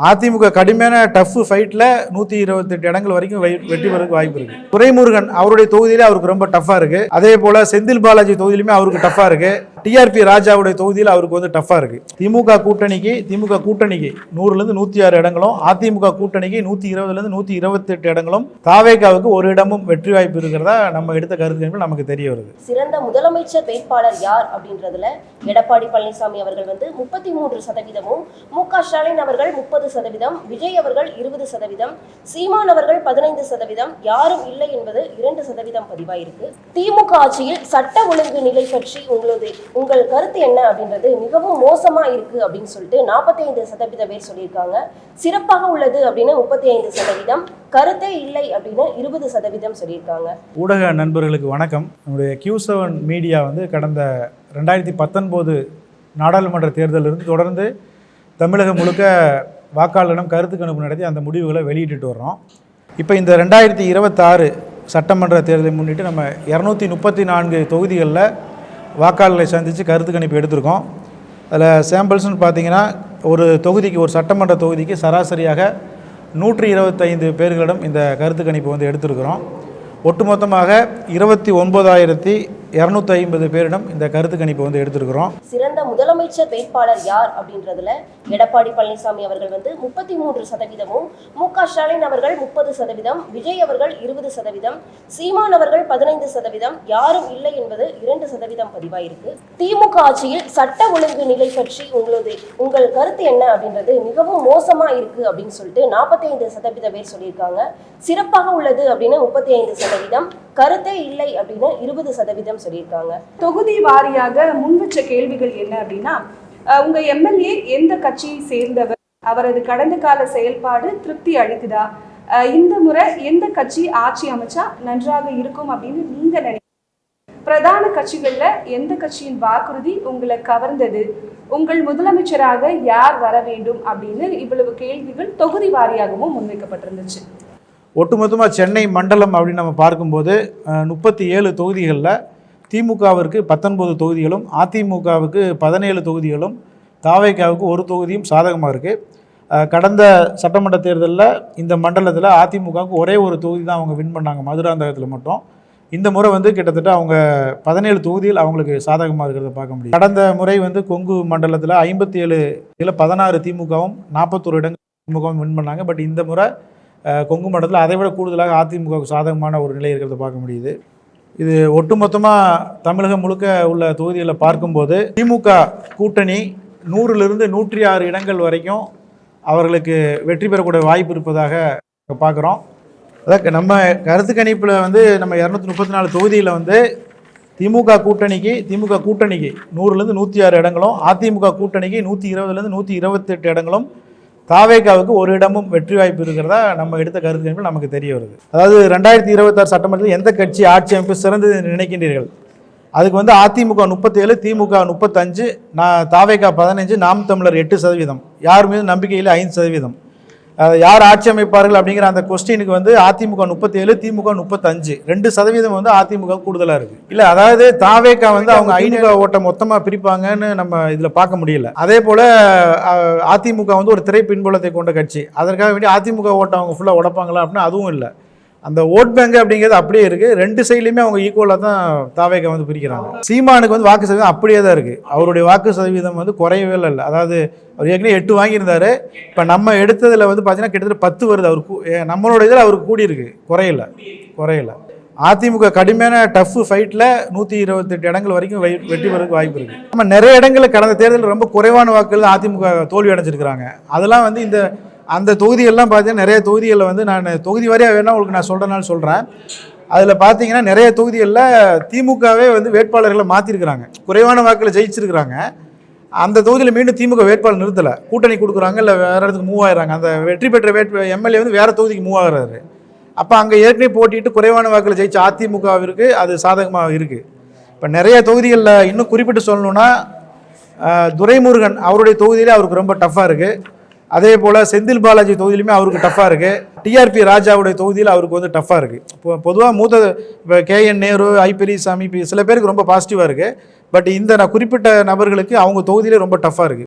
அதிமுக கடுமையான டஃப் ஃபைட்டில் 128 இடங்கள் வரைக்கும் வெற்றி பெறதுக்கு வாய்ப்பு இருக்குது. துரைமுருகன் அவருடைய தொகுதியிலே அவருக்கு ரொம்ப டஃப்பாக இருக்குது. அதே போல் செந்தில் பாலாஜி தொகுதியிலுமே அவருக்கு டஃப்பாக இருக்குது. டிஆர்பி ராஜாவுடைய தொகுதியில் அவருக்கு வந்து டஃப்பாக இருக்குது. திமுக கூட்டணிக்கு 100லேருந்து 106 இடங்களும், அதிமுக கூட்டணிக்கு 120லேருந்து 128 இடங்களும், தாவேகாவுக்கு ஒரு இடமும் வெற்றி வாய்ப்பு இருக்கிறதா நம்ம எடுத்த கருத்து நமக்கு தெரிய வருது. சிறந்த முதலமைச்சர் வேட்பாளர் யார் அப்படின்றதுல எடப்பாடி பழனிசாமி அவர்கள் வந்து 33%, மு.க. ஸ்டாலின் அவர்கள் 30%, விஜய் அவர்கள் 20%, சீமான் அவர்கள் 15%, யாரும் இல்லை என்பது 2% பதிவாயிருக்கு. திமுக ஆட்சியில் சட்ட ஒழுங்கு நிலை பற்றி உங்கள் கருத்து என்ன அப்படின்றது மிகவும் மோசமா இருக்கு அப்படின்னு சொல்லிட்டு 45% பேர் சொல்லியிருக்காங்க. சிறப்பாக உள்ளது அப்படின்னு 35%, கருத்தே இல்லை அப்படின்னு 20% சொல்லியிருக்காங்க. ஊடக நண்பர்களுக்கு வணக்கம். நம்முடைய Q7 மீடியா வந்து கடந்த 2019 நாடாளுமன்ற தேர்தலிலிருந்து தொடர்ந்து தமிழகம் முழுக்க வாக்காளரிடம் கருத்து கணிப்பு நடத்தி அந்த முடிவுகளை வெளியிட்டு வர்றோம். இப்போ இந்த 2026 சட்டமன்ற தேர்தலை முன்னிட்டு நம்ம 234 தொகுதிகளில் வாக்காளர்களை சந்தித்து கருத்து கணிப்பு எடுத்திருக்கோம். அதில் சாம்பிள்ஸ்னு பார்த்தீங்கன்னா ஒரு தொகுதிக்கு, ஒரு சட்டமன்ற தொகுதிக்கு சராசரியாக 125 பேர்களிடம் இந்த கருத்து கணிப்பு வந்து எடுத்திருக்கிறோம். ஒட்டுமொத்தமாக 29,250 பேரிடம் இந்த கருத்து கணிப்பு வந்து எடுத்திருக்கிறோம். சிறந்த முதலமைச்சர் வேட்பாளர் யார் அப்படின்றதுல எடப்பாடி பழனிசாமி அவர்கள் வந்து 33%, மு.க. ஸ்டாலின் அவர்கள் 30%, விஜய் அவர்கள் 20%, சீமான் அவர்கள் 15%, யாரும் இல்லை என்பது 2% பதிவாயிருக்கு. திமுக ஆட்சியில் சட்ட ஒழுங்கு நிலை பற்றி உங்கள் கருத்து என்ன அப்படின்றது மிகவும் மோசமா இருக்கு அப்படின்னு சொல்லிட்டு 45% பேர் சொல்லியிருக்காங்க. சிறப்பாக உள்ளது அப்படின்னு 35%, கருத்தே இல்லை அப்படின்னு 20% சொல்லியிருக்காங்க. தொகுதி வாரியாக முன்வச்ச கேள்விகள் என்ன அப்படின்னா, உங்க எம்எல்ஏ எந்த கட்சியை சேர்ந்தவர், அவரது கடந்த கால செயல்பாடு திருப்தி அளிக்குதா, இந்த முறை எந்த கட்சி ஆட்சி அமைச்சா நன்றாக இருக்கும் அப்படின்னு நீங்க நினைக்கிறீங்க, பிரதான கட்சிகள்ல எந்த கட்சியின் வாக்குறுதி உங்களை கவர்ந்தது, உங்கள் முதலமைச்சராக யார் வர வேண்டும் அப்படின்னு இவ்வளவு கேள்விகள் தொகுதி வாரியாகவும் முன்வைக்கப்பட்டிருந்துச்சு. ஒட்டுமொத்தமாக சென்னை மண்டலம் அப்படின்னு நம்ம பார்க்கும்போது 37 தொகுதிகளில் திமுகவிற்கு 19 தொகுதிகளும், அதிமுகவுக்கு 17 தொகுதிகளும், தாவேகாவுக்கு ஒரு தொகுதியும் சாதகமாக இருக்குது. கடந்த சட்டமன்ற தேர்தலில் இந்த மண்டலத்தில் அதிமுகவுக்கு ஒரே ஒரு தொகுதி தான் அவங்க வின் பண்ணாங்க, மதுராந்தகத்தில் மட்டும். இந்த முறை வந்து கிட்டத்தட்ட அவங்க 17 தொகுதியில் அவங்களுக்கு சாதகமாக இருக்கிறத பார்க்க முடியும். கடந்த முறை வந்து கொங்கு மண்டலத்தில் 57 இதில் 16 திமுகவும் 41 இடங்கள் திமுகவும் வின் பண்ணாங்க. பட் இந்த முறை கொங்கு மண்டலத்தில் அதை விட கூடுதலாக அதிமுகவுக்கு சாதகமான ஒரு நிலை இருக்கிறத பார்க்க முடியுது. இது ஒட்டுமொத்தமாக தமிழகம் முழுக்க உள்ள தொகுதிகளை பார்க்கும்போது திமுக கூட்டணி 100லிருந்து 106 இடங்கள் வரைக்கும் அவர்களுக்கு வெற்றி பெறக்கூடிய வாய்ப்பு இருப்பதாக பார்க்குறோம். அதாவது நம்ம கருத்து கணிப்பில் வந்து நம்ம 234 தொகுதியில் வந்து திமுக கூட்டணிக்கு 100லேருந்து 106 இடங்களும், அதிமுக கூட்டணிக்கு 120லேருந்து 128 இடங்களும், தாவேகாவுக்கு ஒரு இடமும் வெற்றி வாய்ப்பு இருக்கிறதா நம்ம எடுத்த கருத்து நமக்கு தெரிய வருது. அதாவது 2026 சட்டமன்றத்தில் எந்த கட்சி ஆட்சி அமைப்பு சிறந்தது என்று நினைக்கின்றீர்கள்? அதுக்கு வந்து அதிமுக 37, திமுக 35, தாவேகா 15, நாம் தமிழர் 8%, யார் மீது நம்பிக்கையில் 5%. யார் ஆட்சி அமைப்பார்கள் அப்படிங்கிற அந்த கொஸ்டினுக்கு வந்து அதிமுக 37, திமுக 35, 2% வந்து அதிமுக கூடுதலாக இருக்குது. இல்லை, அதாவது தாவேகா வந்து அவங்க 500 ஓட்டை மொத்தமாக பிரிப்பாங்கன்னு நம்ம இதில் பார்க்க முடியல. அதே போல் அதிமுக வந்து ஒரு திரை பின்புலத்தை கொண்ட கட்சி, அதற்காக வேண்டி அதிமுக ஓட்டை அவங்க ஃபுல்லாக உடைப்பாங்களா அப்படின்னா அதுவும் இல்லை. அந்த ஓட் பேங்க் அப்படிங்கிறது அப்படியே இருக்குது. 2 சைட்லையுமே அவங்க ஈக்குவலாக தான் தாவேகா வந்து பிரிக்கிறாங்க. சீமானுக்கு வந்து வாக்கு சதவீதம் அப்படியே தான் இருக்குது. அவருடைய வாக்கு சதவீதம் வந்து குறையவே இல்லை. அதாவது அவர் ஏற்கனவே 8 வாங்கியிருந்தார். இப்போ நம்ம எடுத்ததில் வந்து பார்த்தீங்கன்னா கிட்டத்தட்ட 10 வருது. அவருக்கு நம்மளோட இதில் அவருக்கு கூடியிருக்கு, குறையல. அதிமுக கடுமையான டஃப் ஃபைட்டில் 128 இடங்கள் வரைக்கும் வெற்றி பெறதுக்கு வாய்ப்பு இருக்குது. நம்ம நிறைய இடங்களில் கடந்த தேர்தலில் ரொம்ப குறைவான வாக்குகள் அதிமுக தோல்வி அடைஞ்சிருக்கிறாங்க. அதெல்லாம் வந்து அந்த தொகுதிகள்லாம் பார்த்தீங்கன்னா நிறைய தொகுதிகளில் வந்து நான் தொகுதி வாரியாக வேணால் உங்களுக்கு நான் சொல்கிறனாலும் சொல்கிறேன். அதில் பார்த்தீங்கன்னா நிறைய தொகுதிகளில் திமுகவே வந்து வேட்பாளர்களை மாற்றிருக்கிறாங்க, குறைவான வாக்கில் ஜெயிச்சிருக்கிறாங்க. அந்த தொகுதியில் மீண்டும் திமுக வேட்பாளர் நிறுத்தலை, கூட்டணி கொடுக்குறாங்க, இல்லை வேறு இடத்துக்கு மூவ் ஆகிறாங்க. அந்த வெற்றி பெற்ற எம்எல்ஏ வந்து வேறு தொகுதிக்கு மூவ் ஆகிறாரு. அப்போ அங்கே ஏற்கனவே போட்டிட்டு குறைவான வாக்கில் ஜெயிச்ச அதிமுகவிற்கு அது சாதகமாக இருக்குது. இப்போ நிறைய தொகுதிகளில் இன்னும் குறிப்பிட்டு சொல்லணுன்னா துரைமுருகன் அவருடைய தொகுதியிலே அவருக்கு ரொம்ப டஃப்பாக இருக்குது. அதே போல் செந்தில் பாலாஜி தொகுதியிலுமே அவருக்கு டஃப்பாக இருக்குது. டிஆர்பி ராஜாவுடைய தொகுதியில் அவருக்கு வந்து டஃப்பாக இருக்குது. இப்போ பொதுவாக இப்போ KN நேரு, பெரியசாமி, சில பேருக்கு ரொம்ப பாசிட்டிவாக இருக்குது. பட் இந்த நான் குறிப்பிட்ட நபர்களுக்கு அவங்க தொகுதியிலே ரொம்ப டஃப்பாக இருக்குது.